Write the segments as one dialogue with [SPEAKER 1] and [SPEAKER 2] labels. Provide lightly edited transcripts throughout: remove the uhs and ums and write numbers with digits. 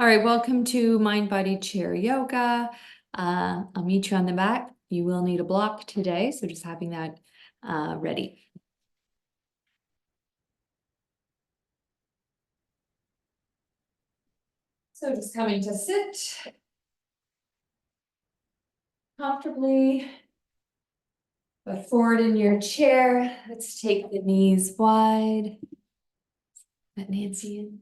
[SPEAKER 1] All right, welcome to MindBody Chair Yoga. I'll meet you on the mat. You will need a block today, so just having that ready. So just coming to sit comfortably, but forward in your chair. Let's take the knees wide. Let Nancy in.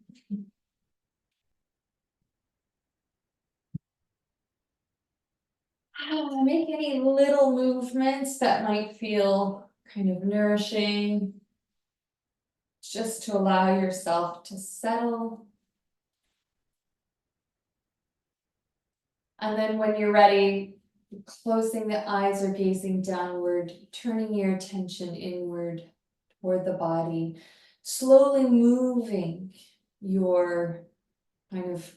[SPEAKER 1] Make any little movements that might feel kind of nourishing, just to allow yourself to settle. And then when you're ready, closing the eyes or gazing downward, turning your attention inward toward the body, slowly moving your kind of,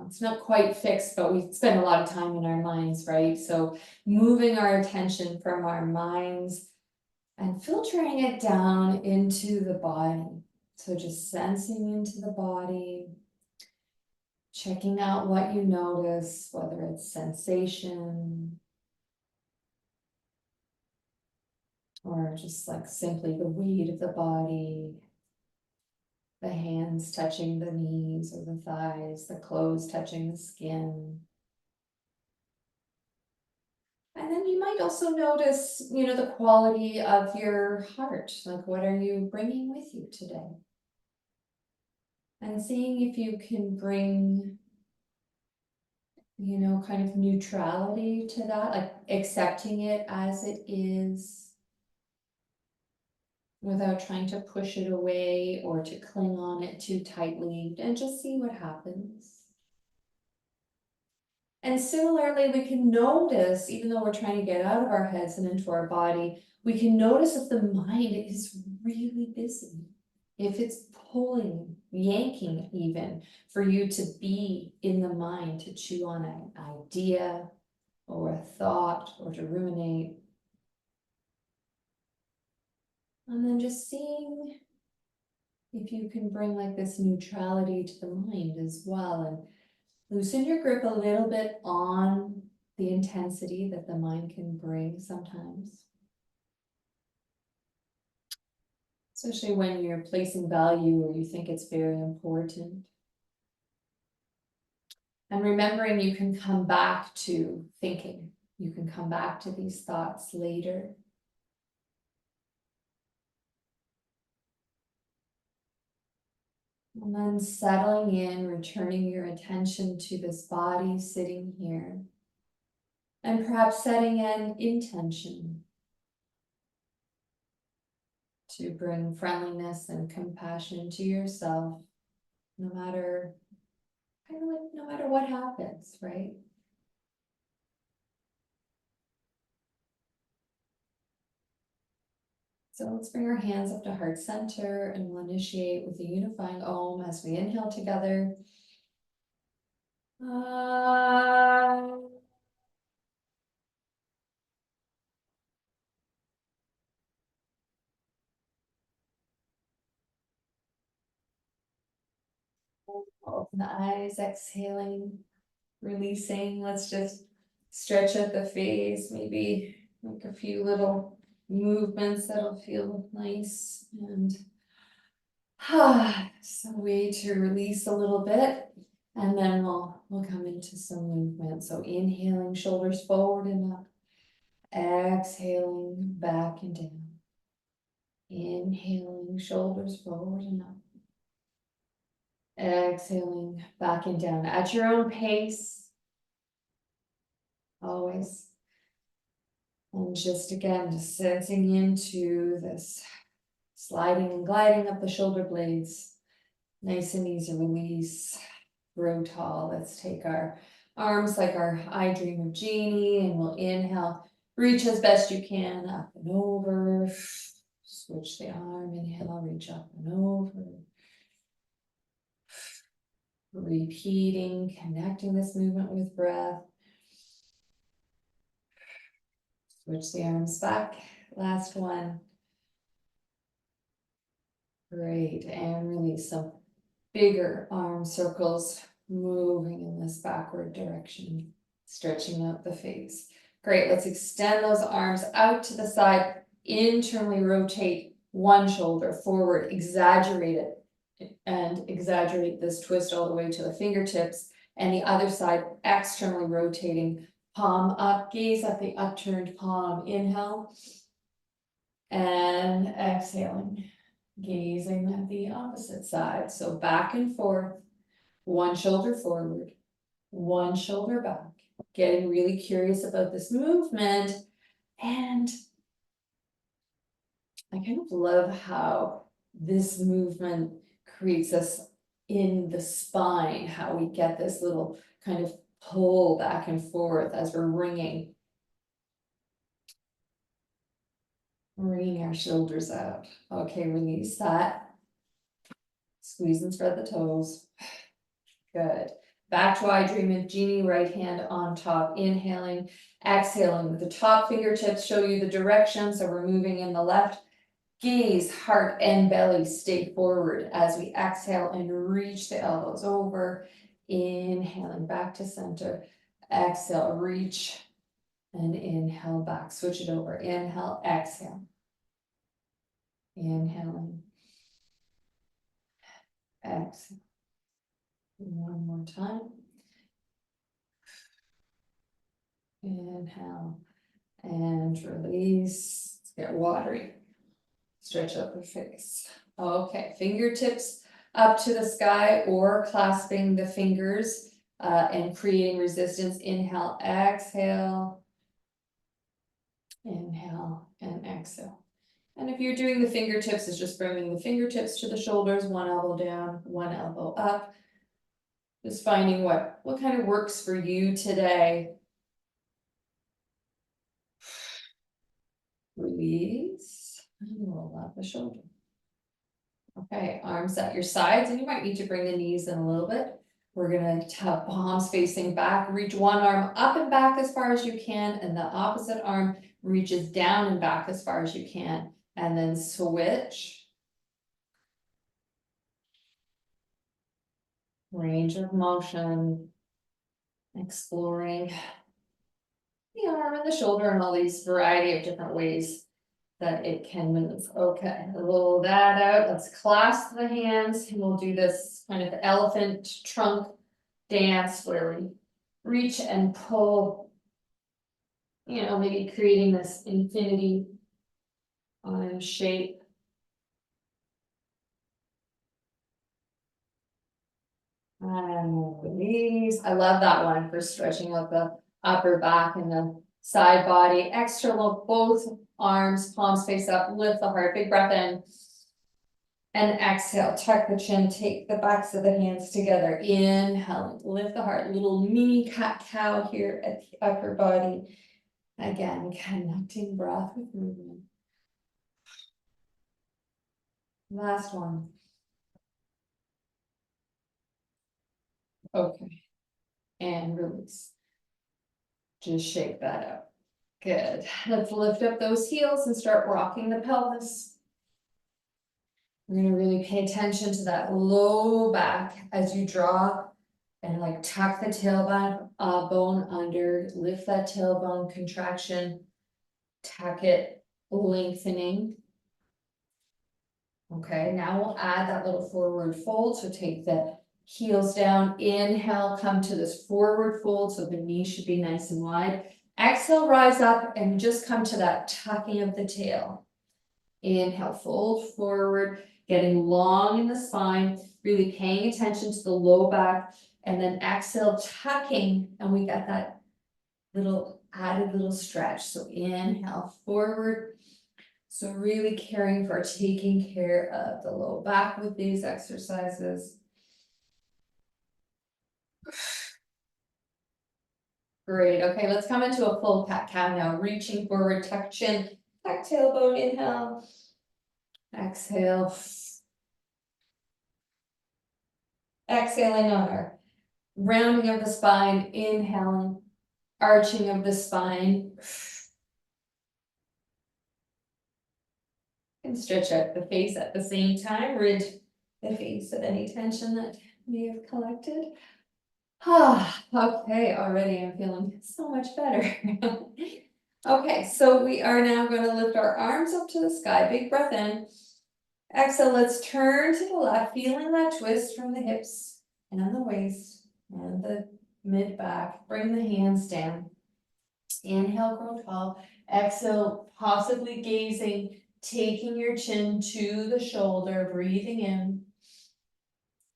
[SPEAKER 1] it's not quite fixed, but we spend a lot of time in our minds, right? So moving our attention from our minds and filtering it down into the body. So just sensing into the body, checking out what you notice, whether it's sensation or just like simply the weight of the body, the hands touching the knees or the thighs, the clothes touching the skin. And then you might also notice, the quality of your heart. Like, what are you bringing with you today? And seeing if you can bring, kind of neutrality to that, like accepting it as it is without trying to push it away or to cling on it too tightly, and just see what happens. And similarly, we can notice, even though we're trying to get out of our heads and into our body, we can notice if the mind is really busy, if it's pulling, yanking even, for you to be in the mind, to chew on an idea or a thought or to ruminate. And then just seeing if you can bring like this neutrality to the mind as well, and loosen your grip a little bit on the intensity that the mind can bring sometimes. Especially when you're placing value or you think it's very important. And remembering you can come back to thinking. You can come back to these thoughts later. And then settling in, returning your attention to this body sitting here. And perhaps setting an intention to bring friendliness and compassion to yourself, no matter what happens, right? So let's bring our hands up to heart center, and we'll initiate with the unifying Om as we inhale together. Open the eyes, exhaling, releasing. Let's just stretch out the face, maybe make a few little movements that'll feel nice, and some way to release a little bit, and then we'll come into some movement. So inhaling, shoulders forward and up, exhaling back and down, inhaling, shoulders forward and up, exhaling back and down at your own pace, always. And just again, just sensing into this sliding and gliding up the shoulder blades. Nice and easy release. Grow tall. Let's take our arms like our I Dream of Genie, and we'll inhale. Reach as best you can, up and over. Switch the arm. Inhale, reach up and over. Repeating, connecting this movement with breath. Switch the arms back. Last one. Great. And release. Some bigger arm circles moving in this backward direction, stretching out the face. Great, let's extend those arms out to the side, internally rotate one shoulder forward, exaggerate it, and exaggerate this twist all the way to the fingertips, and the other side externally rotating, palm up, gaze at the upturned palm, inhale, and exhaling, gazing at the opposite side. So back and forth, one shoulder forward, one shoulder back, getting really curious about this movement. And I kind of love how this movement creates us in the spine, how we get this little kind of pull back and forth as we're wringing our shoulders out. Okay, release that. Squeeze and spread the toes. Good. Back to I Dream of Jeannie, right hand on top, inhaling, exhaling with the top fingertips show you the direction. So we're moving in the left. Gaze, heart and belly stay forward as we exhale and reach the elbows over. Inhaling back to center. Exhale, reach and inhale back. Switch it over. Inhale, exhale. Inhaling. Exhale. One more time. Inhale and release. Let's get watery. Stretch out the face. Okay, fingertips up to the sky or clasping the fingers and creating resistance. Inhale, exhale. Inhale and exhale. And if you're doing the fingertips, it's just bringing the fingertips to the shoulders, one elbow down, one elbow up. Just finding what kind of works for you today. Release and roll out the shoulder. Okay, arms at your sides, and you might need to bring the knees in a little bit. We're gonna have palms facing back, reach one arm up and back as far as you can, and the opposite arm reaches down and back as far as you can, and then switch. Range of motion, exploring the arm and the shoulder and all these variety of different ways that it can move. Okay, roll that out. Let's clasp the hands and we'll do this kind of elephant trunk dance where we reach and pull, maybe creating this infinity shape. And release. I love that one for stretching out the upper back and the side body. External, both arms, palms face up, lift the heart, big breath in. And exhale, tuck the chin, take the backs of the hands together. Inhale, lift the heart, little mini cat-cow here at the upper body. Again, connecting breath with movement. Last one. Okay, and release. Just shake that out. Good. Let's lift up those heels and start rocking the pelvis. We're going to really pay attention to that low back as you draw and tuck the tailbone bone under, lift that tailbone contraction, tuck it, lengthening. Okay, now we'll add that little forward fold. So take the heels down, inhale, come to this forward fold. So the knee should be nice and wide. Exhale, rise up and just come to that tucking of the tail. Inhale, fold forward, getting long in the spine, really paying attention to the low back, and then exhale, tucking, and we got that added little stretch. So inhale, forward. So really caring for taking care of the low back with these exercises. Great. Okay, let's come into a full cat-cow now. Reaching forward, tuck chin, tuck tailbone, inhale. Exhale. Exhaling on our rounding of the spine, inhaling, arching of the spine. And stretch out the face at the same time. the face of any tension that may have collected. Ah, okay, already I'm feeling so much better. Okay, so we are now going to lift our arms up to the sky. Big breath in. Exhale, let's turn to the left, feeling that twist from the hips and the waist and the mid back. Bring the hands down. Inhale, grow tall. Exhale, possibly gazing, taking your chin to the shoulder, breathing in,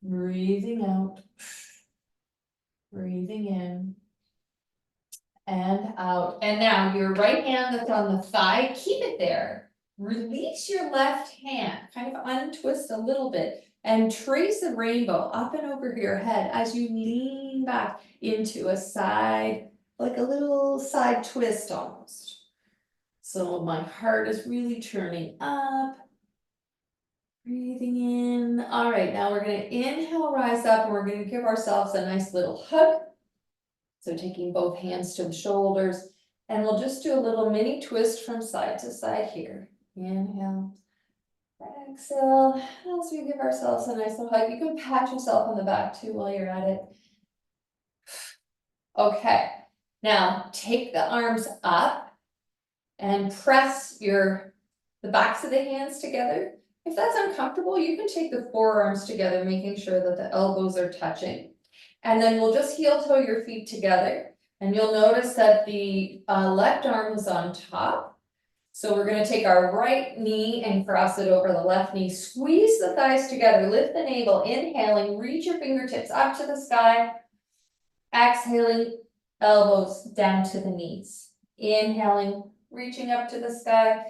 [SPEAKER 1] breathing out, breathing in and out. And now your right hand that's on the thigh, keep it there. Release your left hand, kind of untwist a little bit and trace a rainbow up and over your head as you lean back into a side, like a little side twist almost. So my heart is really turning up. Breathing in. All right, now we're going to inhale, rise up, and we're going to give ourselves a nice little hug. So taking both hands to the shoulders, and we'll just do a little mini twist from side to side here. Inhale, exhale, as we give ourselves a nice little hug. You can pat yourself on the back too while you're at it. Okay, now take the arms up and press the backs of the hands together. If that's uncomfortable, you can take the forearms together, making sure that the elbows are touching. And then we'll just heel toe your feet together. And you'll notice that the left arm is on top. So we're going to take our right knee and cross it over the left knee. Squeeze the thighs together, lift the navel, inhaling, reach your fingertips up to the sky. Exhaling, elbows down to the knees. Inhaling, reaching up to the sky.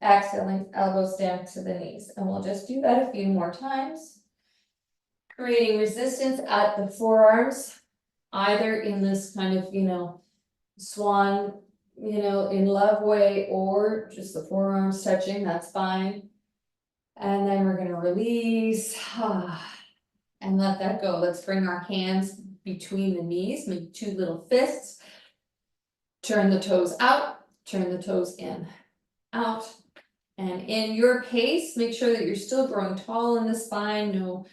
[SPEAKER 1] Exhaling, elbows down to the knees. And we'll just do that a few more times. Creating resistance at the forearms, either in this kind of, swan, in love way, or just the forearms touching, that's fine. And then we're going to release and let that go. Let's bring our hands between the knees, make two little fists. Turn the toes out, turn the toes in, out. And in your pace, make sure that you're still growing tall in the spine, no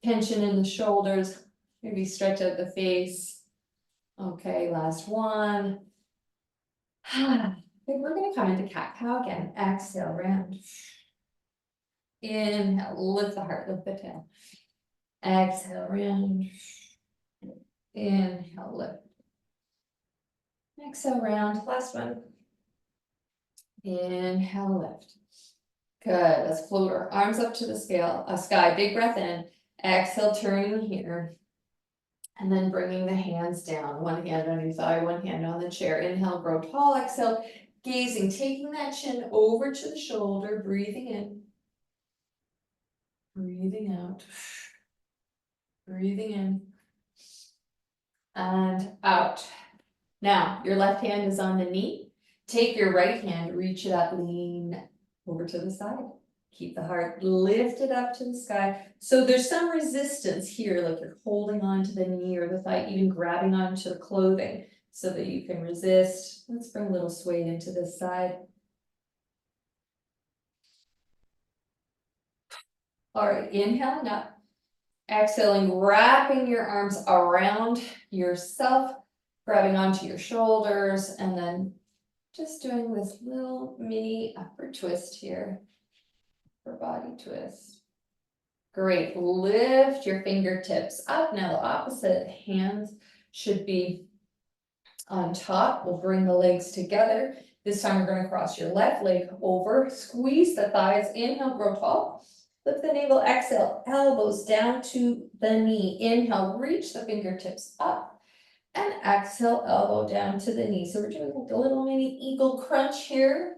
[SPEAKER 1] tension in the shoulders, maybe stretch out the face. Okay, last one. We're going to come into cat-cow again. Exhale, round. Inhale, lift the heart, lift the tail. Exhale, round. Inhale, lift. Exhale, round. Last one. Inhale, lift. Good. Let's float our arms up to the sky. Big breath in. Exhale, turning here. And then bringing the hands down. One hand on your thigh, one hand on the chair. Inhale, grow tall. Exhale, gazing, taking that chin over to the shoulder. Breathing in. Breathing out. Breathing in. And out. Now, your left hand is on the knee. Take your right hand, reach it up, lean over to the side. Keep the heart lifted up to the sky. So there's some resistance here, like you're holding on to the knee or the thigh, even grabbing onto the clothing so that you can resist. Let's bring a little sway into this side. All right, inhaling up. Exhaling, wrapping your arms around yourself, grabbing onto your shoulders, and then just doing this little mini upward twist here for body twist. Great, lift your fingertips up. Now the opposite hands should be on top. We'll bring the legs together. This time we're going to cross your left leg over, squeeze the thighs, inhale, grow tall. Lift the navel, exhale, elbows down to the knee. Inhale, reach the fingertips up. And exhale, elbow down to the knee. So we're doing like a little mini eagle crunch here.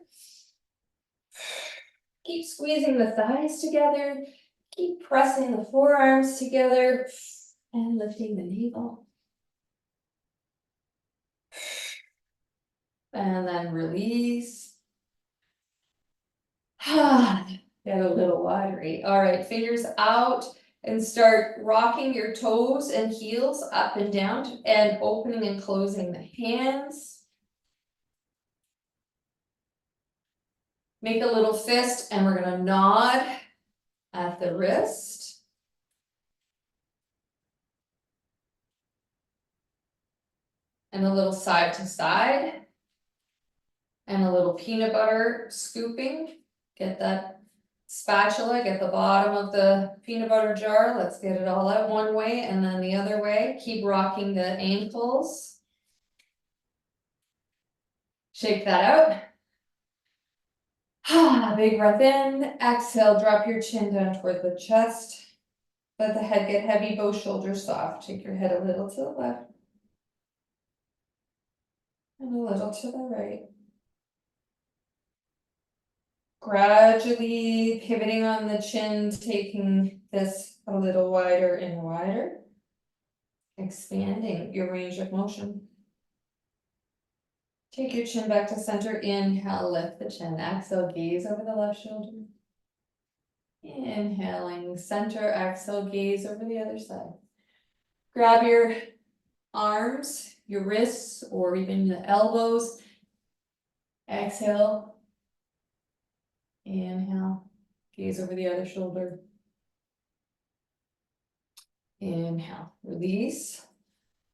[SPEAKER 1] Keep squeezing the thighs together. Keep pressing the forearms together. And lifting the navel. And then release. Get a little watery. All right, fingers out and start rocking your toes and heels up and down and opening and closing the hands. Make a little fist and we're going to nod at the wrist. and a little side to side. And a little peanut butter scooping. Get that spatula, get the bottom of the peanut butter jar. Let's get it all out one way and then the other way. Keep rocking the ankles. Shake that out. Big breath in. Exhale, drop your chin down toward the chest. Let the head get heavy, both shoulders soft. Take your head a little to the left and a little to the right. Gradually pivoting on the chin, taking this a little wider and wider. Expanding your range of motion. Take your chin back to center. Inhale, lift the chin. Exhale, gaze over the left shoulder. Inhaling, center. Exhale, gaze over the other side. Grab your arms, your wrists, or even the elbows. Exhale. Inhale, gaze over the other shoulder. Inhale, release,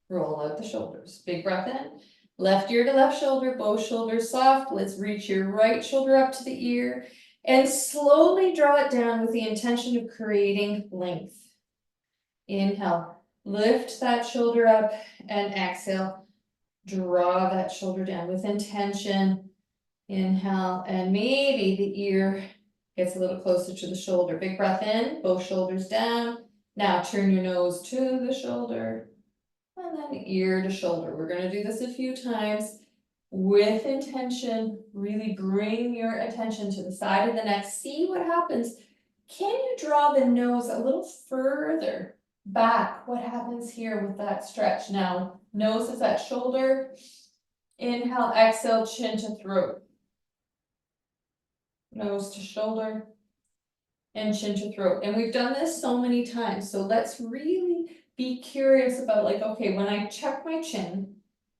[SPEAKER 1] roll out the shoulders. Big breath in, left ear to left shoulder, both shoulders soft. Let's reach your right shoulder up to the ear and slowly draw it down with the intention of creating length. Inhale, lift that shoulder up and exhale, draw that shoulder down with intention. Inhale, and maybe the ear gets a little closer to the shoulder. Big breath in, both shoulders down. Now turn your nose to the shoulder and then ear to shoulder. We're going to do this a few times with intention. Really bring your attention to the side of the neck. See what happens. Can you draw the nose a little further back? What happens here with that stretch? Now, nose is at shoulder. Inhale, exhale, chin to throat. Nose to shoulder and chin to throat. And we've done this so many times. So let's really be curious about, like, okay, when I check my chin,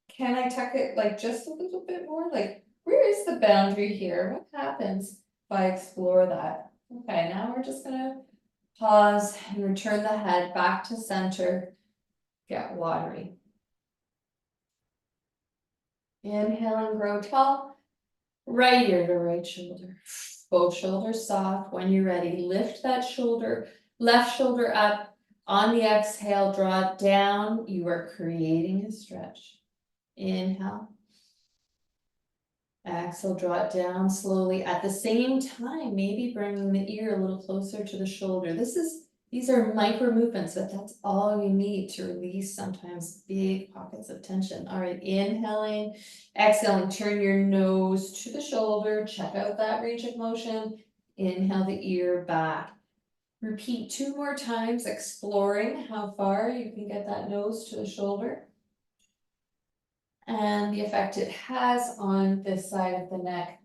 [SPEAKER 1] can I tuck it like just a little bit more? Like, where is the boundary here? What happens if I explore that? Okay, now we're just gonna pause and return the head back to center. Get watery. Inhale and grow tall. Right ear to right shoulder. Both shoulders soft. When you're ready, lift that shoulder, left shoulder up. On the exhale, draw it down. You are creating a stretch. Inhale. Exhale, draw it down slowly. At the same time, maybe bringing the ear a little closer to the shoulder. These are micro movements, but that's all you need to release sometimes big pockets of tension. All right, inhaling, exhaling, turn your nose to the shoulder. Check out that range of motion. Inhale the ear back. Repeat 2 more times, exploring how far you can get that nose to the shoulder. And the effect it has on this side of the neck.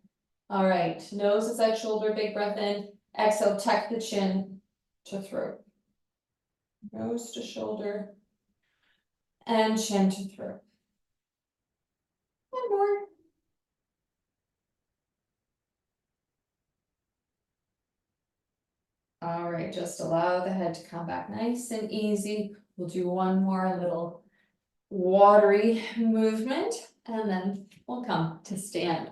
[SPEAKER 1] All right, nose is at shoulder, big breath in. Exhale, tuck the chin to throat. Nose to shoulder. And chin to throat. One more. All right, just allow the head to come back nice and easy. We'll do one more little watery movement and then we'll come to stand.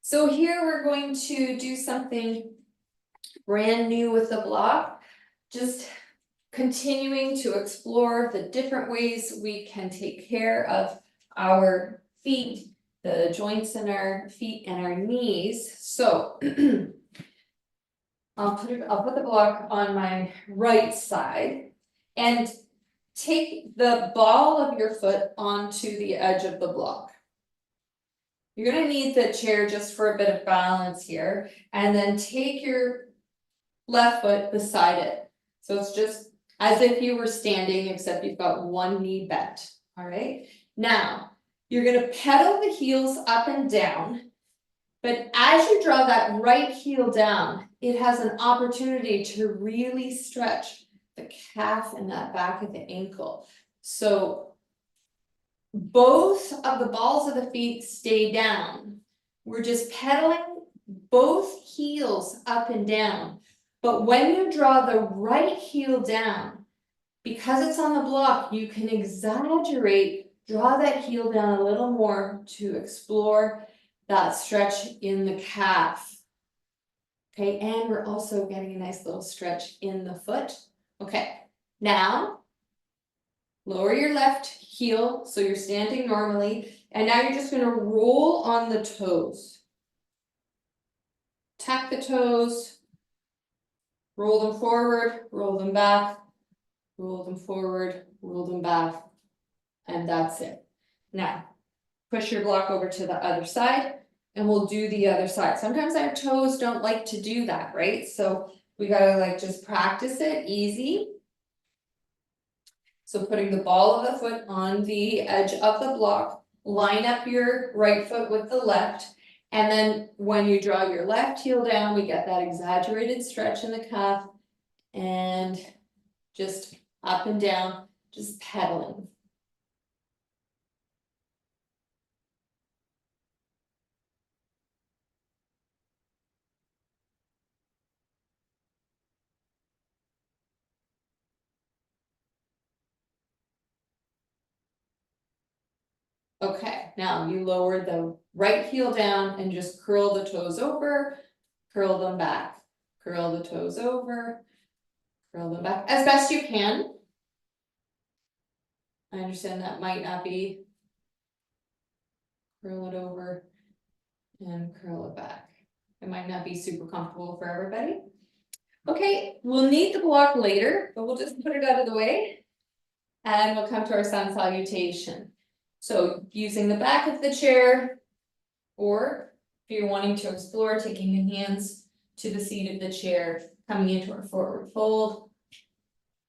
[SPEAKER 1] So here we're going to do something brand new with the block, just continuing to explore the different ways we can take care of our feet, the joints in our feet and our knees. So I'll put the block on my right side and take the ball of your foot onto the edge of the block. You're going to need the chair just for a bit of balance here, and then take your left foot beside it. So it's just as if you were standing, except you've got one knee bent. All right. Now you're going to pedal the heels up and down, but as you draw that right heel down, it has an opportunity to really stretch the calf and that back of the ankle. So both of the balls of the feet stay down. We're just pedaling both heels up and down. But when you draw the right heel down, because it's on the block, you can exaggerate Draw that heel down a little more to explore that stretch in the calf. Okay, and we're also getting a nice little stretch in the foot. Okay, now lower your left heel so you're standing normally, and now you're just going to roll on the toes. Tap the toes, roll them forward, roll them back, roll them forward, roll them back, and that's it. Now, push your block over to the other side, and we'll do the other side. Sometimes our toes don't like to do that, right? So we gotta like just practice it easy. So putting the ball of the foot on the edge of the block, line up your right foot with the left, and then when you draw your left heel down, we get that exaggerated stretch in the calf, and just up and down, just pedaling. Okay, now you lower the right heel down and just curl the toes over, curl them back, curl the toes over, curl them back as best you can. I understand that might not be. Curl it over and curl it back. It might not be super comfortable for everybody. Okay, we'll need the block later, but we'll just put it out of the way. And we'll come to our sun salutation. So using the back of the chair, or if you're wanting to explore, taking the hands to the seat of the chair, coming into our forward fold.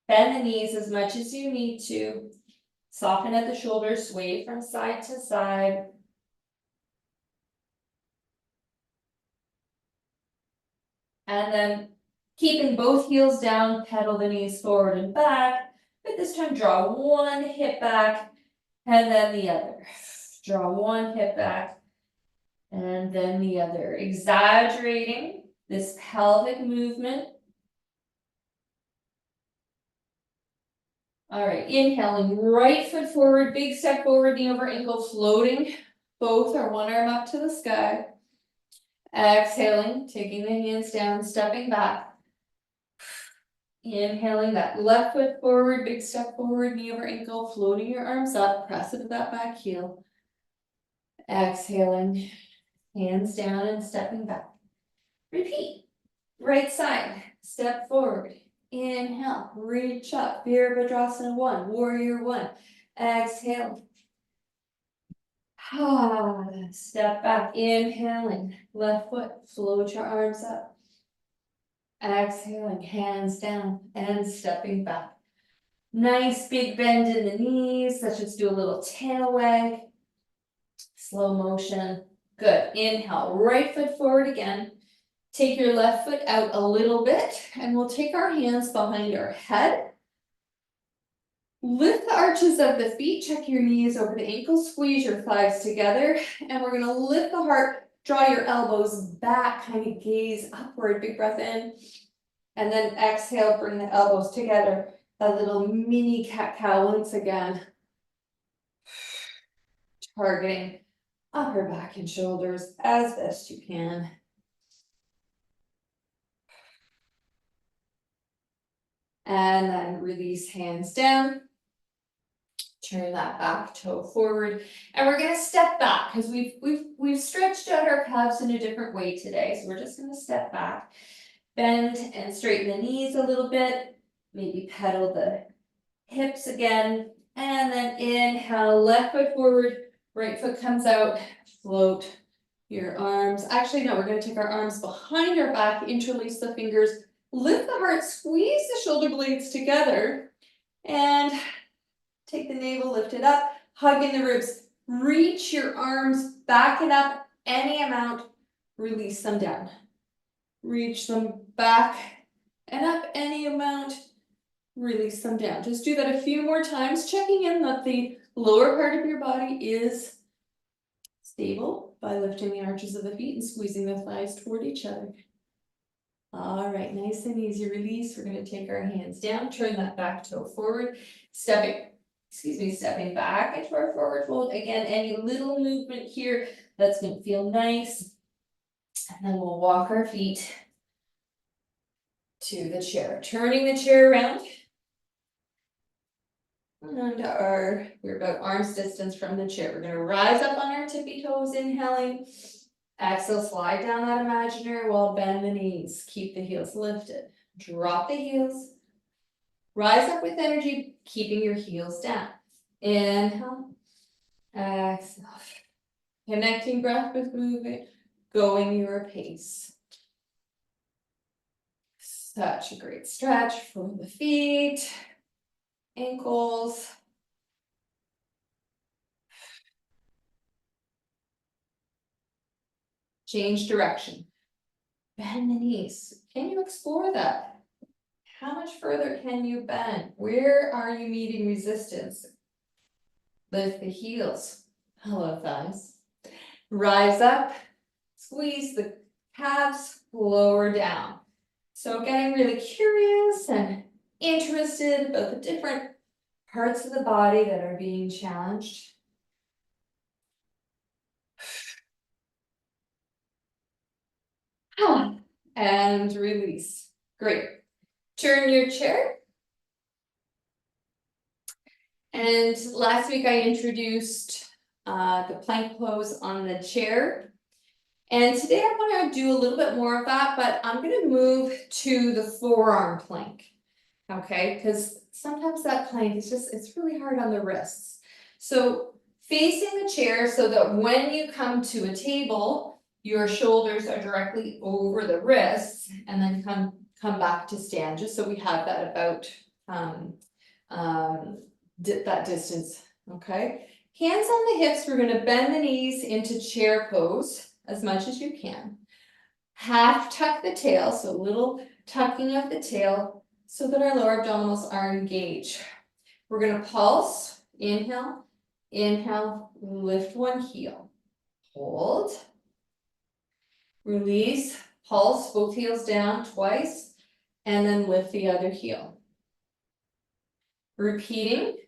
[SPEAKER 1] Bend the knees as much as you need to. Soften at the shoulders, sway from side to side. And then keeping both heels down, pedal the knees forward and back. But this time draw one hip back and then the other. Draw one hip back and then the other. Exaggerating this pelvic movement. All right, inhaling, right foot forward, big step forward, knee over ankle, floating both or one arm up to the sky. Exhaling, taking the hands down, stepping back. Inhaling that left foot forward, big step forward, knee over ankle, floating your arms up, press into that back heel. Exhaling, hands down and stepping back. Repeat. Right side, step forward. Inhale, reach up, Virabhadrasana 1, Warrior 1. Exhale. Step back, inhaling, left foot, float your arms up. Exhaling, hands down and stepping back. Nice big bend in the knees. Let's just do a little tail wag. Slow motion. Good. Inhale, right foot forward again. Take your left foot out a little bit, and we'll take our hands behind our head. Lift the arches of the feet, check your knees over the ankles, squeeze your thighs together, and we're gonna lift the heart, draw your elbows back, kind of gaze upward, big breath in, and then exhale, bring the elbows together, a little mini cat-cow once again. Targeting upper back and shoulders as best you can. And then release hands down. Turn that back toe forward, and we're gonna step back because we've stretched out our calves in a different way today. So we're just gonna step back, bend and straighten the knees a little bit, maybe pedal the hips again, and then inhale, left foot forward, right foot comes out, float your arms. Actually, no, we're gonna take our arms behind our back, interlace the fingers, lift the heart, squeeze the shoulder blades together, and take the navel, lift it up, hug in the ribs, reach your arms back and up any amount, release them down. Reach them back and up any amount, release them down. Just do that a few more times, checking in that the lower part of your body is stable by lifting the arches of the feet and squeezing the thighs toward each other. All right, nice and easy release. We're going to take our hands down, turn that back toe forward, stepping excuse me, stepping back into our forward fold. Again, any little movement here, that's gonna feel nice. And then we'll walk our feet to the chair, turning the chair around. And we're about arm's distance from the chair. We're gonna rise up on our tippy toes, inhaling. Exhale, slide down that imaginary wall, bend the knees, keep the heels lifted. Drop the heels. Rise up with energy, keeping your heels down. Inhale. Exhale. Connecting breath with movement, going your pace. Such a great stretch for the feet, ankles. Change direction. Bend the knees. Can you explore that? How much further can you bend? Where are you meeting resistance? Lift the heels. Hello, thighs. Rise up. Squeeze the calves. Lower down. So getting really curious and interested about the different parts of the body that are being challenged. And release. Great. Turn your chair. And last week I introduced the plank pose on the chair. And today I want to do a little bit more of that, but I'm going to move to the forearm plank. Okay, because sometimes that plank is it's really hard on the wrists. So facing the chair so that when you come to a table, your shoulders are directly over the wrists, and then come back to stand, just so we have that about that distance. Okay, hands on the hips. We're going to bend the knees into chair pose as much as you can. Half tuck the tail, so a little tucking of the tail so that our lower abdominals are engaged. We're going to pulse. Inhale, inhale, lift one heel. Hold. Release, pulse, both heels down twice, and then lift the other heel. Repeating.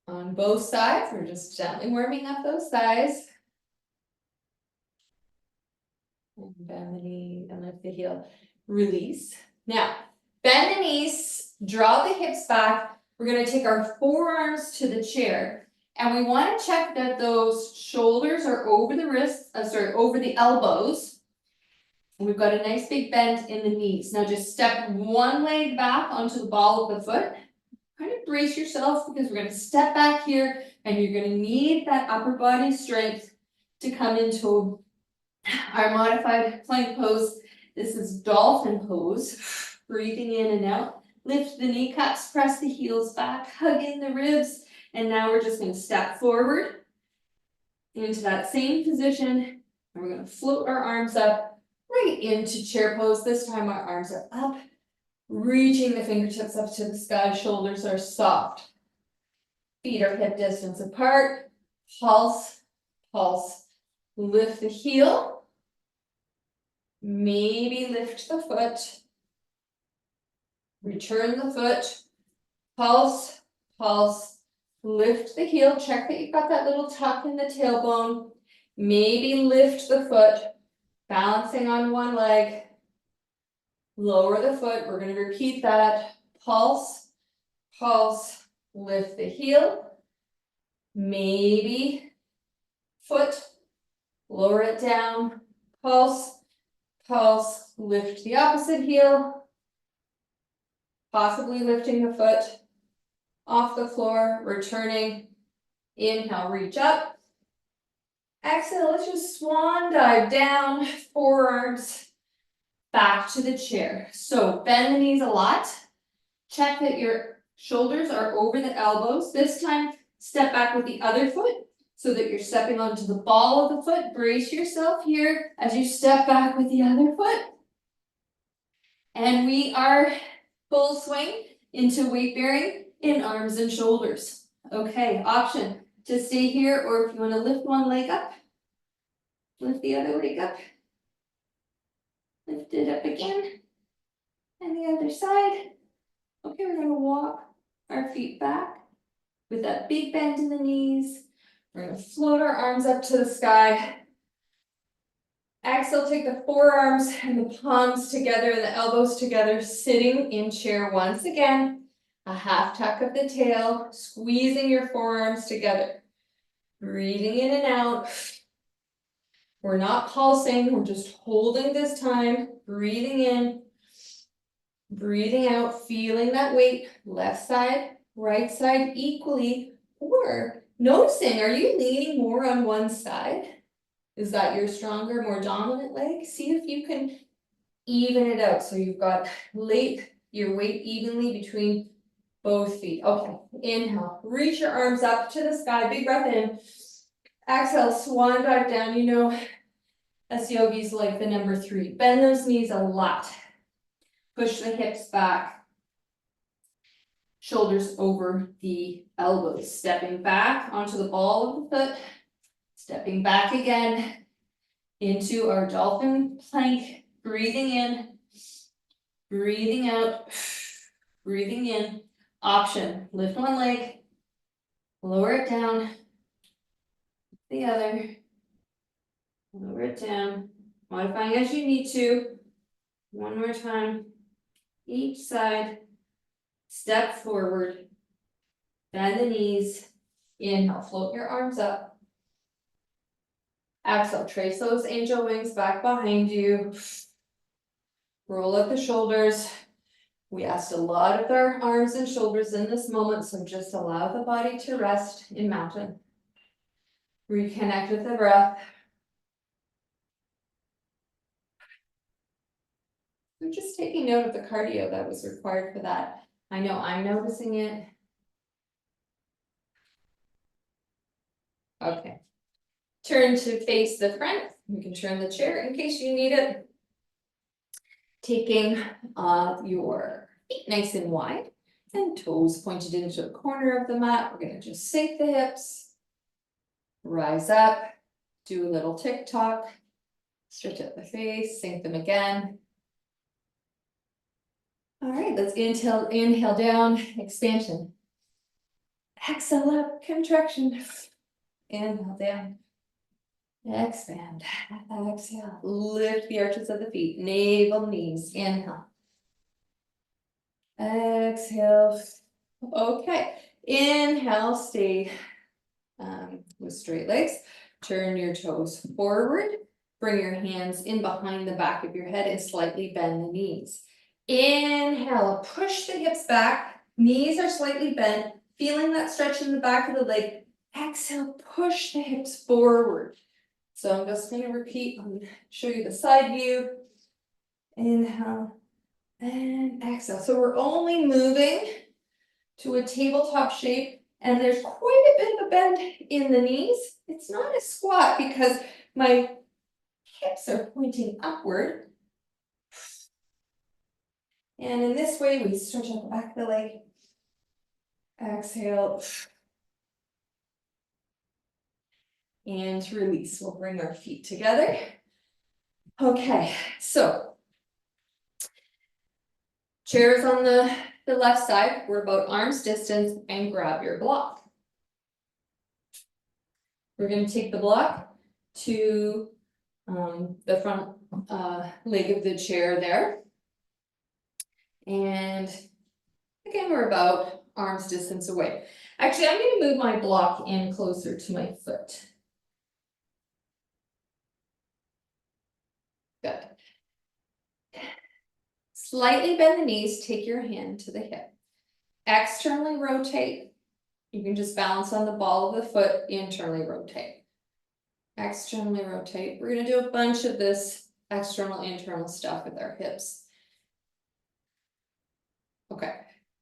[SPEAKER 1] On both sides, we're just gently warming up those thighs. And bend the knee and lift the heel. Release. Now, bend the knees, draw the hips back. We're going to take our forearms to the chair. And we want to check that those shoulders are over the wrists, over the elbows. And we've got a nice big bend in the knees. Now just step one leg back onto the ball of the foot. Kind of brace yourself, because we're going to step back here and you're going to need that upper body strength to come into our modified plank pose. This is dolphin pose. Breathing in and out. Lift the kneecaps, press the heels back, hug in the ribs. And now we're just going to step forward into that same position. And we're going to float our arms up right into chair pose. This time our arms are up, reaching the fingertips up to the sky. Shoulders are soft. Feet are hip distance apart. Pulse, pulse. Lift the heel. Maybe lift the foot. Return the foot. Pulse, pulse. Lift the heel. Check that you've got that little tuck in the tailbone. Maybe lift the foot. Balancing on one leg. Lower the foot. We're going to repeat that. Pulse, pulse. Lift the heel. Maybe foot. Lower it down. Pulse, pulse. Lift the opposite heel. Possibly lifting the foot off the floor, returning. Inhale, reach up. Exhale, let's just swan dive down, forearms back to the chair. So bend the knees a lot. Check that your shoulders are over the elbows. This time, step back with the other foot so that you're stepping onto the ball of the foot. Brace yourself here as you step back with the other foot. And we are full swing into weight bearing in arms and shoulders. Okay, option to stay here, or if you want to lift one leg up, lift the other leg up. Lift it up again. And the other side. Okay, we're going to walk our feet back with that big bend in the knees. We're gonna float our arms up to the sky. Exhale, take the forearms and the palms together and the elbows together, sitting in chair once again. A half tuck of the tail, squeezing your forearms together. Breathing in and out. We're not pulsing, we're just holding this time. Breathing in, breathing out, feeling that weight, left side, right side equally, or noticing, are you leaning more on one side? Is that your stronger, more dominant leg? See if you can even it out. So you've got your weight evenly between both feet. Okay, inhale, reach your arms up to the sky, big breath in. Exhale, swan dive down. You know, as yogis like the number 3. Bend those knees a lot. Push the hips back. Shoulders over the elbows. Stepping back onto the ball of the foot. Stepping back again into our dolphin plank. Breathing in. Breathing out. Breathing in. Option. Lift one leg. Lower it down. The other. Lower it down. Modifying as you need to. One more time. Each side. Step forward. Bend the knees. Inhale, float your arms up. Exhale, trace those angel wings back behind you. Roll up the shoulders. We asked a lot of our arms and shoulders in this moment, so just allow the body to rest in mountain. Reconnect with the breath. We're just taking note of the cardio that was required for that. I know I'm noticing it. Okay. Turn to face the front. You can turn the chair in case you need it. Taking your feet nice and wide and toes pointed into the corner of the mat. We're going to just sink the hips. Rise up. Do a little tick-tock. Stretch out the face. Sink them again. All right, let's inhale down, expansion. Exhale up, contraction. Inhale down. Expand. Exhale. Lift the arches of the feet. Navel, knees. Inhale. Exhale. Okay. Inhale. Stay with straight legs. Turn your toes forward. Bring your hands in behind the back of your head and slightly bend the knees. Inhale. Push the hips back. Knees are slightly bent. Feeling that stretch in the back of the leg. Exhale. Push the hips forward. So I'm just going to repeat and show you the side view. Inhale and exhale. So we're only moving to a tabletop shape, and there's quite a bit of a bend in the knees. It's not a squat because my hips are pointing upward. And in this way, we stretch out the back of the leg. Exhale. And release. We'll bring our feet together. Okay, so chairs on the left side. We're about arm's distance and grab your block. We're going to take the block to the front leg of the chair there. And again, we're about arm's distance away. Actually, I'm going to move my block in closer to my foot. Good. Slightly bend the knees, take your hand to the hip. Externally rotate. You can just balance on the ball of the foot, internally rotate. Externally rotate. We're going to do a bunch of this external, internal stuff with our hips. Okay.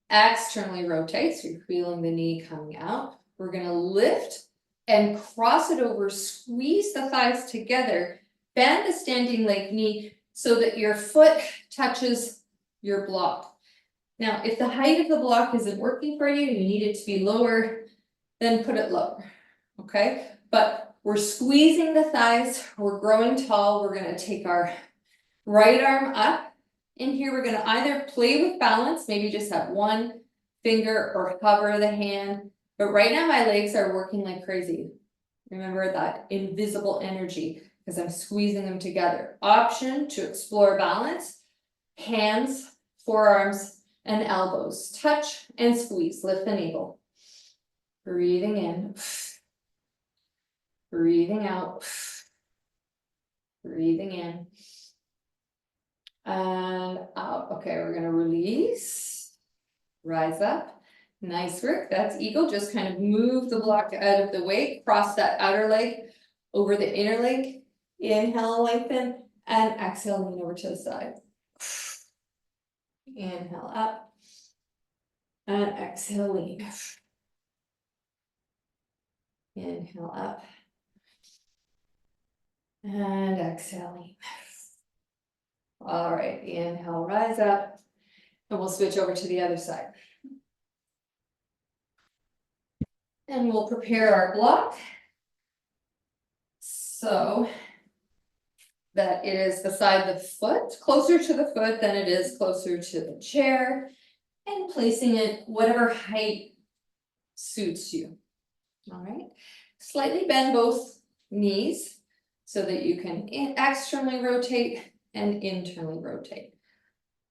[SPEAKER 1] Externally rotate, so you're feeling the knee coming out. We're going to lift and cross it over, squeeze the thighs together, bend the standing leg knee so that your foot touches your block. Now, if the height of the block isn't working for you, you need it to be lower, then put it lower, okay? But we're squeezing the thighs, we're growing tall, we're gonna take our right arm up. In here, we're gonna either play with balance, maybe just have one finger or hover the hand. But right now my legs are working like crazy. Remember that invisible energy because I'm squeezing them together. Option to explore balance, hands, forearms, and elbows. Touch and squeeze, lift the navel. Breathing in, breathing out, breathing in, and out. Okay, we're gonna release, rise up. Nice work, that's eagle. Just kind of move the block out of the way, cross that outer leg over the inner leg. Inhale, lengthen, and exhale, lean over to the side. Inhale up, and exhale, lean. Inhale up, and exhale, lean. All right, inhale, rise up, and we'll switch over to the other side. And we'll prepare our block so that it is beside the foot, closer to the foot than it is closer to the chair, and placing it whatever height suits you. All right, slightly bend both knees so that you can externally rotate and internally rotate.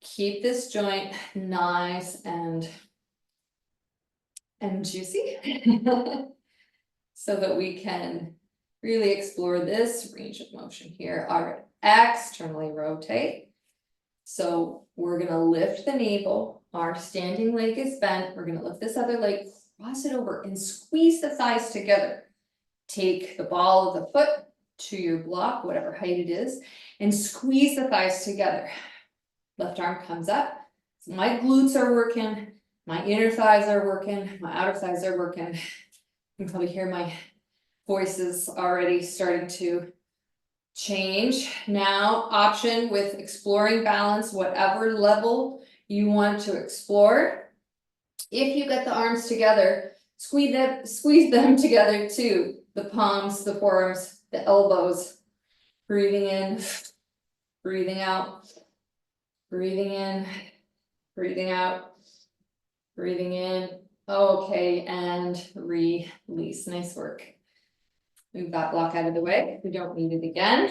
[SPEAKER 1] Keep this joint nice and juicy so that we can really explore this range of motion here. All right, externally rotate. So we're gonna lift the navel, our standing leg is bent, we're gonna lift this other leg, cross it over and squeeze the thighs together. Take the ball of the foot to your block, whatever height it is, and squeeze the thighs together. Left arm comes up, so my glutes are working, my inner thighs are working, my outer thighs are working. You can probably hear my voices already starting to change. Now, option with exploring balance, whatever level you want to explore. If you get the arms together, squeeze them together too. The palms, the forearms, the elbows. Breathing in, breathing out, breathing in, breathing out, breathing in. Okay, and release. Nice work. Move that block out of the way. We don't need it again.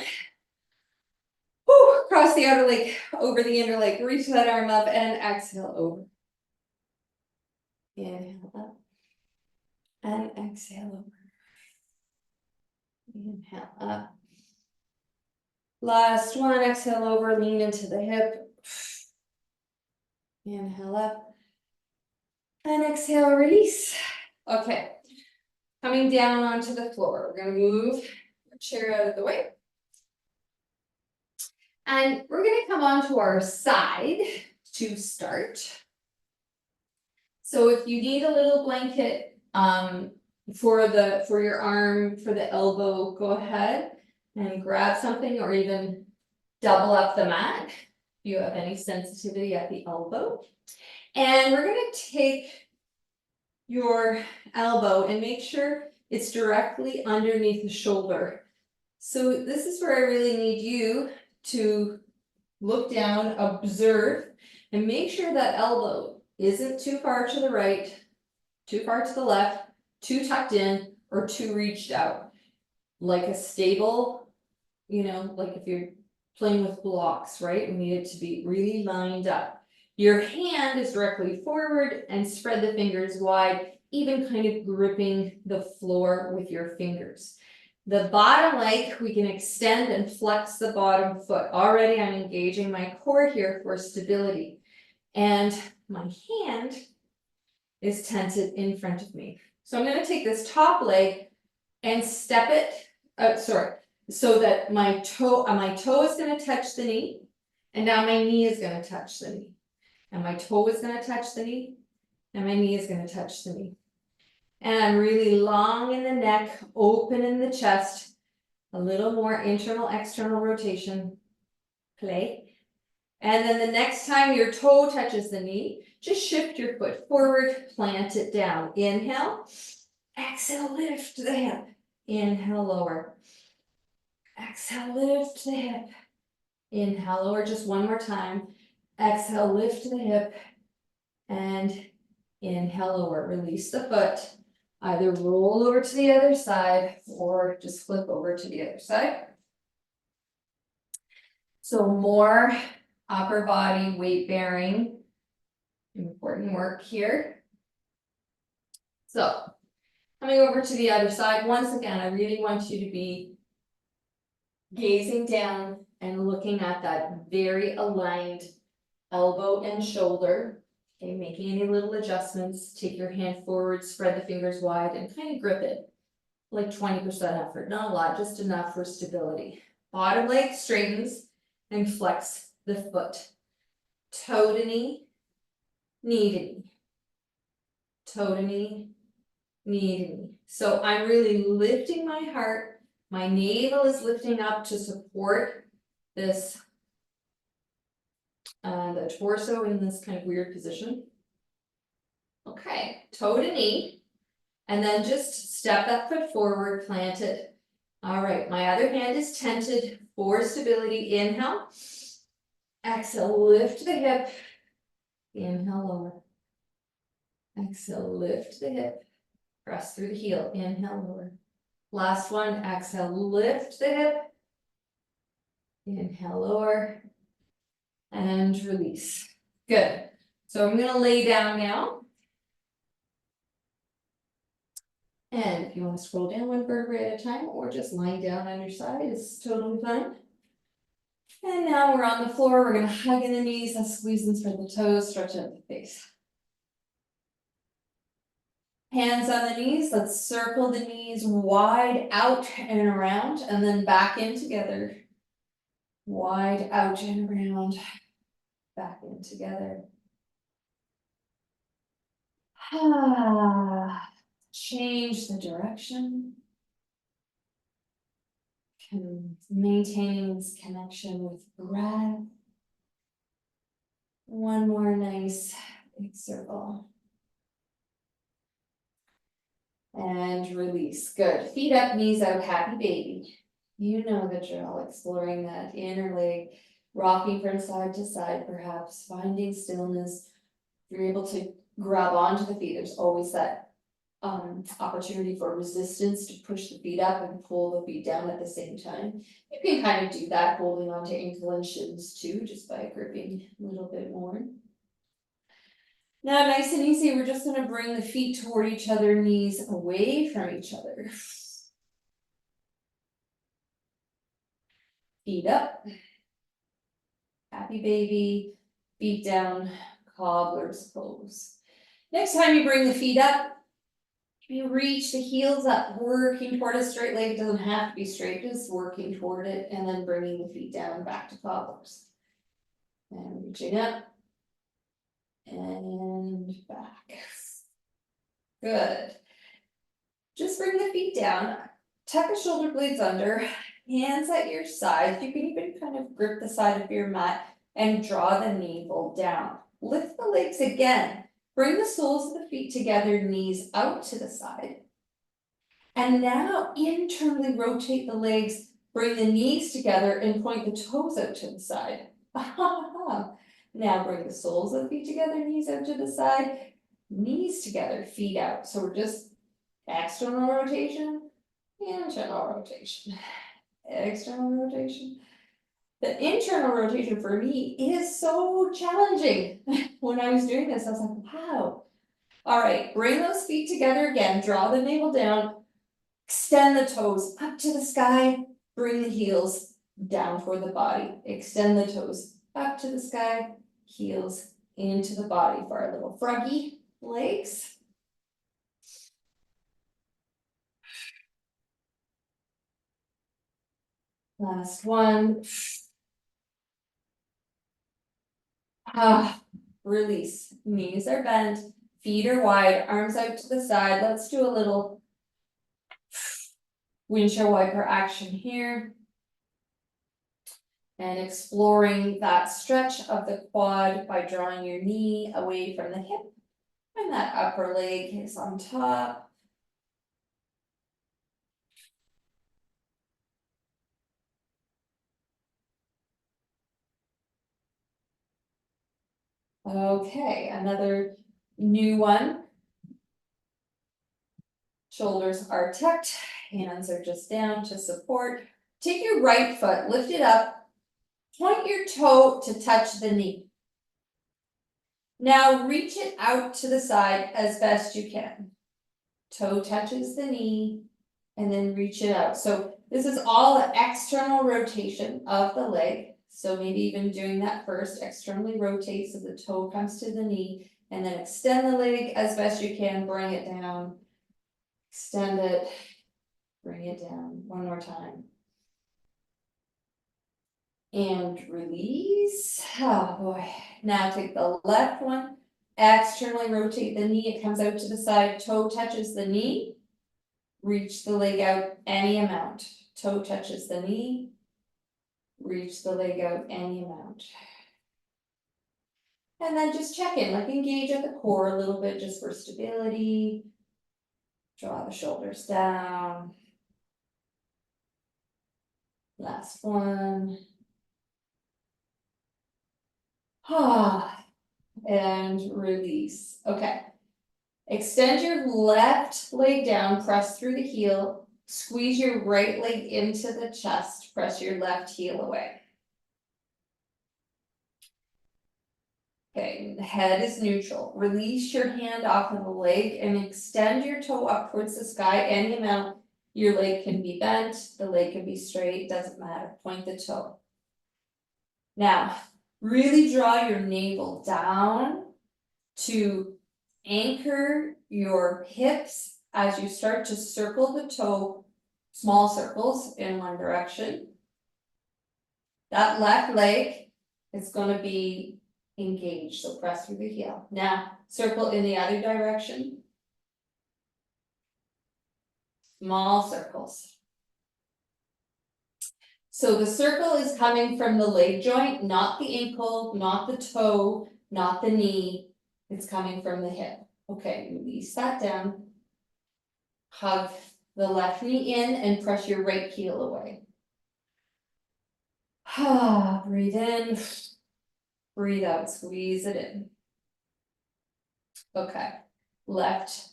[SPEAKER 1] Whew, cross the outer leg over the inner leg. Reach that arm up and exhale over. Inhale up and exhale over. Inhale up. Last one, exhale over, lean into the hip. Inhale up. And exhale, release. Okay, coming down onto the floor. We're gonna move our chair out of the way. And we're gonna come onto our side to start. So if you need a little blanket for your arm, for the elbow, go ahead and grab something or even double up the mat if you have any sensitivity at the elbow. And we're gonna take your elbow and make sure it's directly underneath the shoulder. So this is where I really need you to look down, observe, and make sure that elbow isn't too far to the right, too far to the left, too tucked in, or too reached out. Like a stable, like if you're playing with blocks, right? We need it to be really lined up. Your hand is directly forward and spread the fingers wide, even kind of gripping the floor with your fingers. The bottom leg, we can extend and flex the bottom foot. Already I'm engaging my core here for stability. And my hand is tented in front of me. So I'm going to take this top leg and step it, so that my toe is going to touch the knee, and now my knee is going to touch the knee. And my toe is going to touch the knee, and my knee is going to touch the knee. And I'm really long in the neck, open in the chest, a little more internal, external rotation, play. And then the next time your toe touches the knee, just shift your foot forward, plant it down. Inhale, exhale, lift the hip. Inhale, lower. Exhale, lift the hip. Inhale, lower, just one more time. Exhale, lift the hip. And Inhale, lower, release the foot. Either roll over to the other side or just flip over to the other side. So more upper body weight bearing, important work here. So coming over to the other side, once again, I really want you to be gazing down and looking at that very aligned elbow and shoulder. Okay, making any little adjustments, take your hand forward, spread the fingers wide and kind of grip it. Like 20% effort, not a lot, just enough for stability. Bottom leg straightens and flex the foot. Toe to knee, knee to knee. Toe to knee, knee to knee. So I'm really lifting my heart. My navel is lifting up to support this, the torso in this kind of weird position. Okay, toe to knee. And then just step that foot forward, plant it. All right, my other hand is tented for stability. Inhale. Exhale, lift the hip. Inhale, lower. Exhale, lift the hip. Press through the heel. Inhale, lower. Last one, exhale, lift the hip. Inhale, lower. And release. Good. So I'm gonna lay down now. And if you want to scroll down one vertebrae at a time or just lying down on your side is totally fine. And now we're on the floor. We're going to hug in the knees and squeeze and spread the toes, stretch out the face. Hands on the knees. Let's circle the knees wide out and around and then back in together. Wide out and around, back in together. Change the direction. Maintaining this connection with breath. One more nice big circle. And release. Good. Feet up, knees out, happy baby. You know the drill, exploring that inner leg, rocking from side to side, perhaps finding stillness. If you're able to grab onto the feet, there's always that opportunity for resistance to push the feet up and pull the feet down at the same time. You can kind of do that holding onto ankle and shins too, just by gripping a little bit more. Now, nice and easy, we're just going to bring the feet toward each other, knees away from each other. Feet up. Happy baby. Feet down. Cobbler's pose. Next time you bring the feet up, you reach the heels up, working toward a straight leg. It doesn't have to be straight, just working toward it, and then bringing the feet down back to cobblers. And reaching up. And back. Good. Just bring the feet down, tuck the shoulder blades under, hands at your sides. You can even kind of grip the side of your mat and draw the navel down. Lift the legs again. Bring the soles of the feet together, knees out to the side. And now internally rotate the legs, bring the knees together and point the toes out to the side. Now bring the soles of the feet together, knees out to the side, knees together, feet out. So we're just external rotation, internal rotation, external rotation. The internal rotation for me is so challenging. When I was doing this, I was like, wow. All right, bring those feet together again, draw the navel down, extend the toes up to the sky, bring the heels down toward the body, extend the toes up to the sky, heels into the body for our little froggy legs. Last one. Release. Knees are bent, feet are wide, arms out to the side. Let's do a little windshield wiper action here. And exploring that stretch of the quad by drawing your knee away from the hip. And that upper leg is on top. Okay, another New one. Shoulders are tucked, hands are just down to support. Take your right foot, lift it up, point your toe to touch the knee. Now reach it out to the side as best you can. Toe touches the knee, and then reach it out. So this is all the external rotation of the leg. So maybe even doing that first, externally rotate so the toe comes to the knee, and then extend the leg as best you can, bring it down. Extend it, bring it down, one more time. And release, oh boy. Now take the left one, externally rotate the knee, it comes out to the side, toe touches the knee. Reach the leg out any amount, toe touches the knee. Reach the leg out any amount. And then just check in, like engage at the core a little bit just for stability. Draw the shoulders down. Last one. And release. Okay. Extend your left leg down, press through the heel. Squeeze your right leg into the chest, press your left heel away. Okay, the head is neutral. Release your hand off of the leg and extend your toe up towards the sky any amount. Your leg can be bent, the leg can be straight, doesn't matter. Point the toe. Now, really draw your navel down to anchor your hips as you start to circle the toe, small circles in one direction. That left leg is going to be engaged, so press through the heel. Now, circle in the other direction. Small circles. So the circle is coming from the leg joint, not the ankle, not the toe, not the knee. It's coming from the hip. Okay, release that down. Hug the left knee in and press your right heel away. Breathe in, breathe out, squeeze it in. Okay, left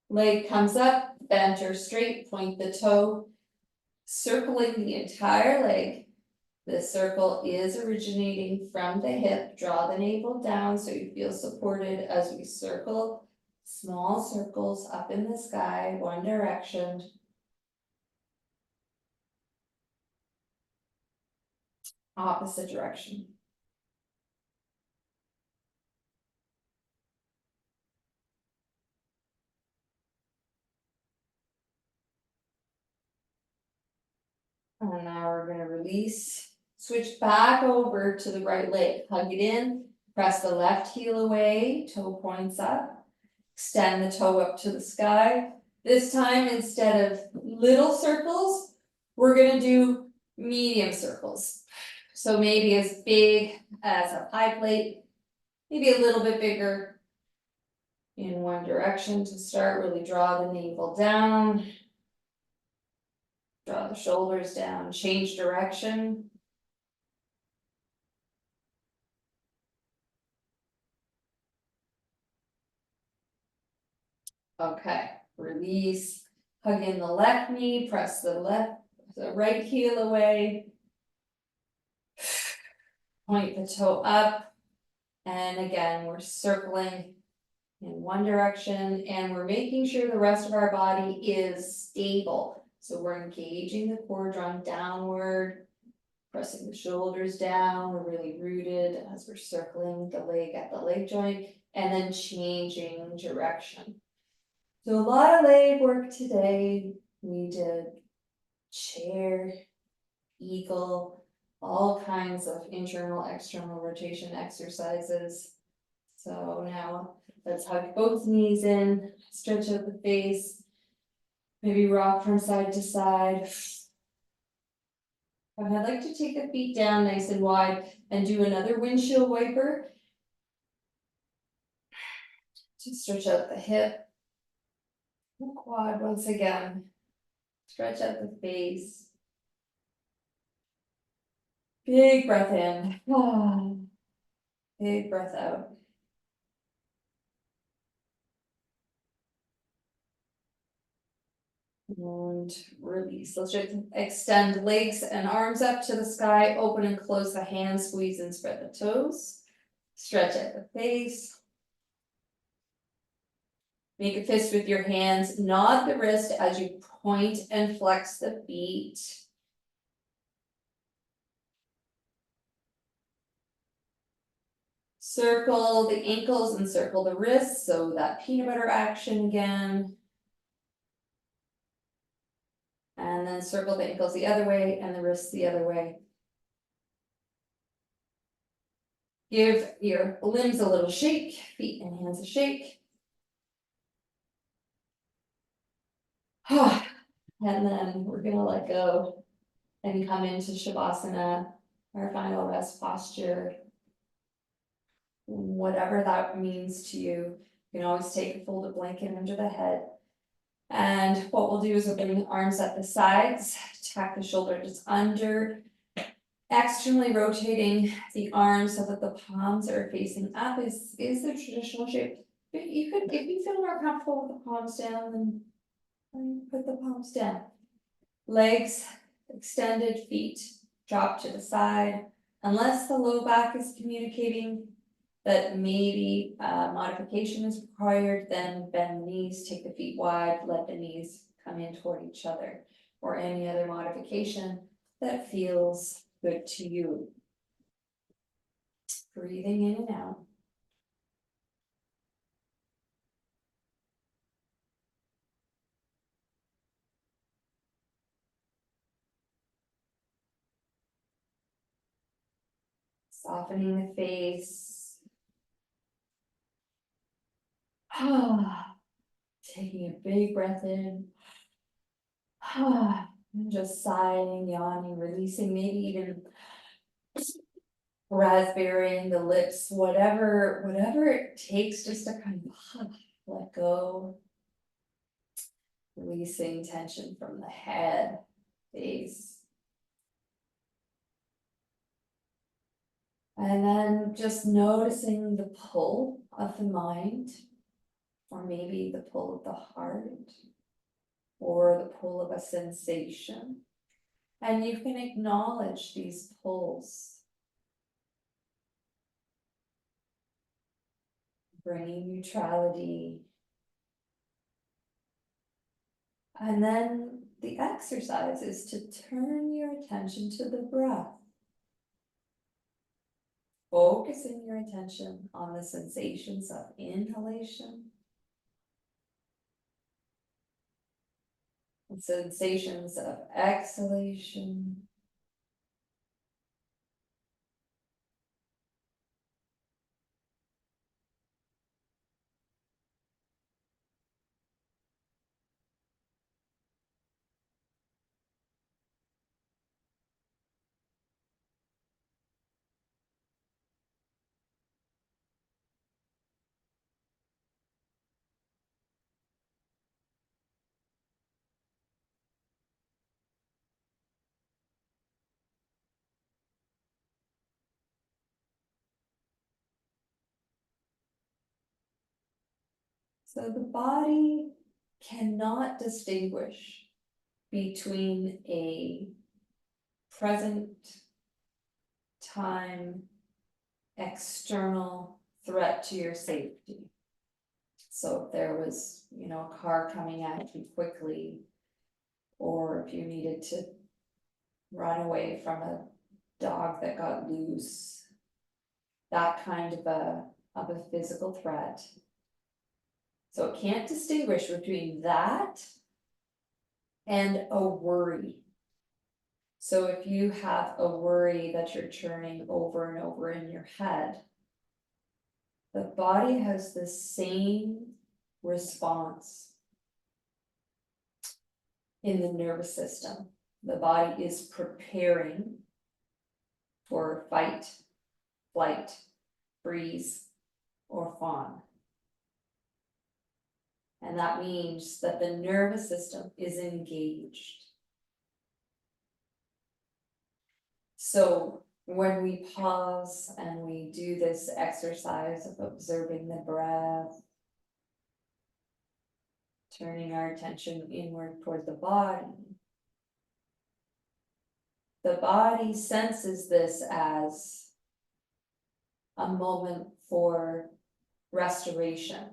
[SPEAKER 1] leg comes up, bent or straight, point the toe, circling the entire leg. This circle is originating from the hip. Draw the navel down so you feel supported as we circle. Small circles up in the sky, one direction. Opposite direction. And now we're going to release. Switch back over to the right leg. Hug it in. Press the left heel away. Toe points up. Extend the toe up to the sky. This time, instead of little circles, we're going to do medium circles. So maybe as big as a pie plate, maybe a little bit bigger in one direction to start. Really draw the navel down. Draw the shoulders down, change direction. Okay, release, hug in the left knee, press the right heel away. Point the toe up. And again, we're circling in one direction and we're making sure the rest of our body is stable. So we're engaging the core, drawing downward, pressing the shoulders down. We're really rooted as we're circling the leg at the leg joint and then changing direction. So a lot of leg work today. We did chair, eagle, all kinds of internal, external rotation exercises. So now let's hug both knees in, stretch out the face, maybe rock from side to side. And I'd like to take the feet down nice and wide and do another windshield wiper. To stretch out the hip, the quad once again. Stretch out the face. Big breath in. Big breath out. And release. Let's just extend legs and arms up to the sky, open and close the hands, squeeze and spread the toes. Stretch at the face. Make a fist with your hands, nod the wrist as you point and flex the feet. Circle the ankles and circle the wrists, so that peanut butter action again. And then circle the ankles the other way and the wrists the other way. Give your limbs a little shake, feet and hands a shake. And then we're gonna let go and come into Shavasana, our final rest posture. Whatever that means to you, you can always take a folded blanket under the head. And what we'll do is we'll bring the arms at the sides, tuck the shoulder just under, externally rotating the arms so that the palms are facing up is the traditional shape. But you could, if you feel more comfortable with the palms down, then put the palms down. Legs extended, feet drop to the side. Unless the low back is communicating that maybe modification is required, then bend the knees, take the feet wide, let the knees come in toward each other, or any other modification that feels good to you. Breathing in and out. Softening the face. Taking a big breath in. And just sighing, yawning, releasing, maybe even raspberrying the lips, whatever it takes just to kind of let go. Releasing tension from the head, face. And then just noticing the pull of the mind, or maybe the pull of the heart, or the pull of a sensation. And you can acknowledge these pulls, bringing neutrality. And then the exercise is to turn your attention to the breath. Focusing your attention on the sensations of inhalation and sensations of exhalation. So the body cannot distinguish between a present time external threat to your safety. So if there was, a car coming at you quickly, or if you needed to run away from a dog that got loose, that kind of a physical threat. So it can't distinguish between that and a worry. So if you have a worry that you're turning over and over in your head, the body has the same response in the nervous system. The body is preparing for fight, flight, freeze, or fawn. And that means that the nervous system is engaged. So when we pause and we do this exercise of observing the breath, Turning our attention inward toward the body. The body senses this as a moment for restoration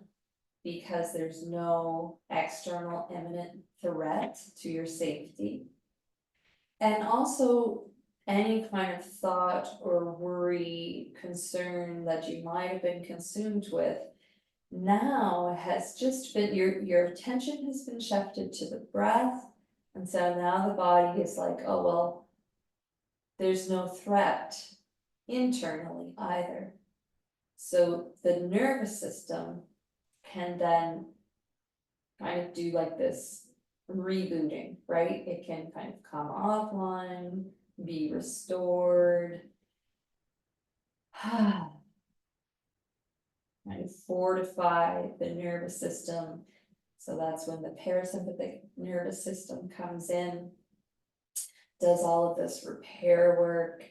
[SPEAKER 1] because there's no external imminent threat to your safety. And also any kind of thought or worry, concern that you might have been consumed with now has just been, your attention has been shifted to the breath. And so now the body is like, oh, well, there's no threat internally either. So the nervous system can then kind of do like this rebooting, right? It can kind of come offline, be restored. Kind of fortify the nervous system. So that's when the parasympathetic nervous system comes in, does all of this repair work.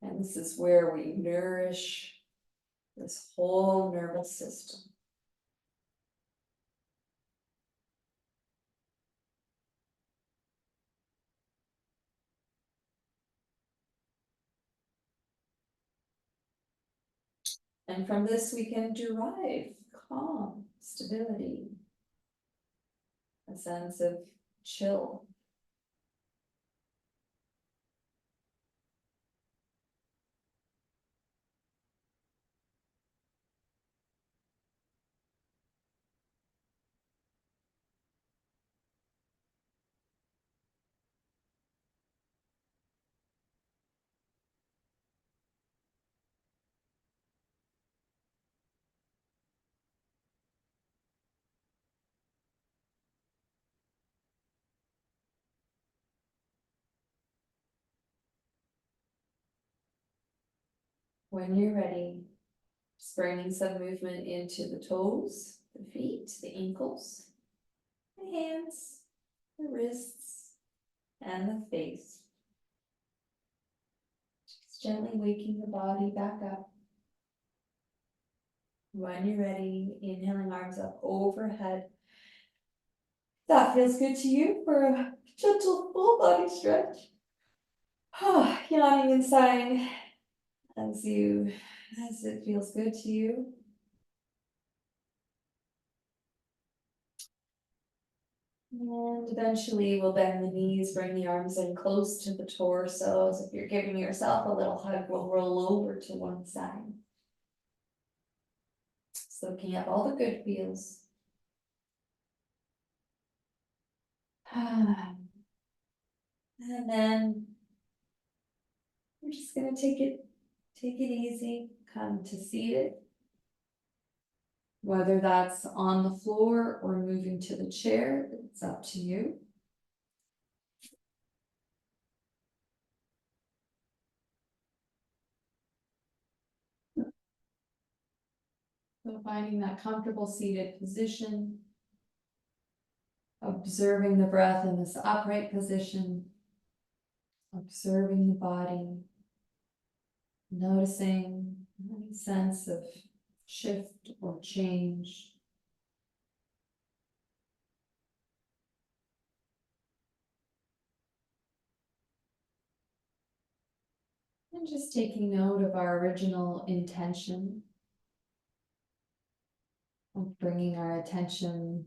[SPEAKER 1] And this is where we nourish this whole nervous system. And from this we can derive calm, stability, a sense of chill. When you're ready, just bringing some movement into the toes, the feet, the ankles, the hands, the wrists, and the face. Just gently waking the body back up. When you're ready, inhaling arms up overhead. That feels good to you for a gentle full body stretch. Yawning and sighing as it feels good to you. And eventually we'll bend the knees, bring the arms in close to the torso. As if you're giving yourself a little hug, we'll roll over to one side. Soaking up all the good feels. And then we're just gonna take it easy, come to seated. Whether that's on the floor or moving to the chair, it's up to you. So finding that comfortable seated position, observing the breath in this upright position, observing the body, noticing any sense of shift or change. And just taking note of our original intention of bringing our attention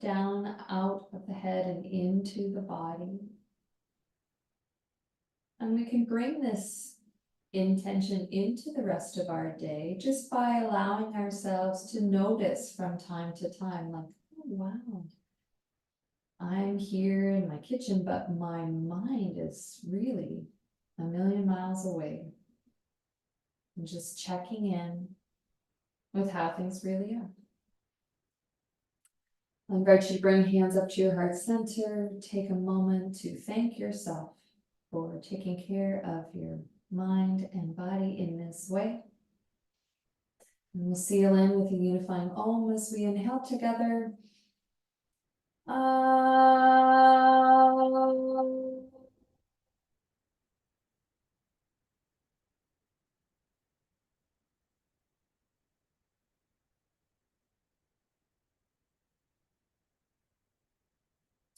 [SPEAKER 1] down out of the head and into the body. And we can bring this intention into the rest of our day just by allowing ourselves to notice from time to time, like, oh, wow, I'm here in my kitchen, but my mind is really a million miles away. And just checking in with how things really are. I invite you to bring hands up to your heart center. Take a moment to thank yourself for taking care of your mind and body in this way. And we'll seal in with a unifying Om as we inhale together.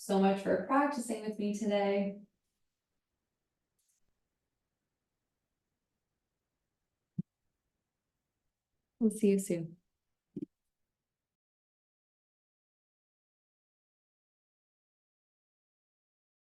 [SPEAKER 1] so much for practicing with me today. We'll see you soon.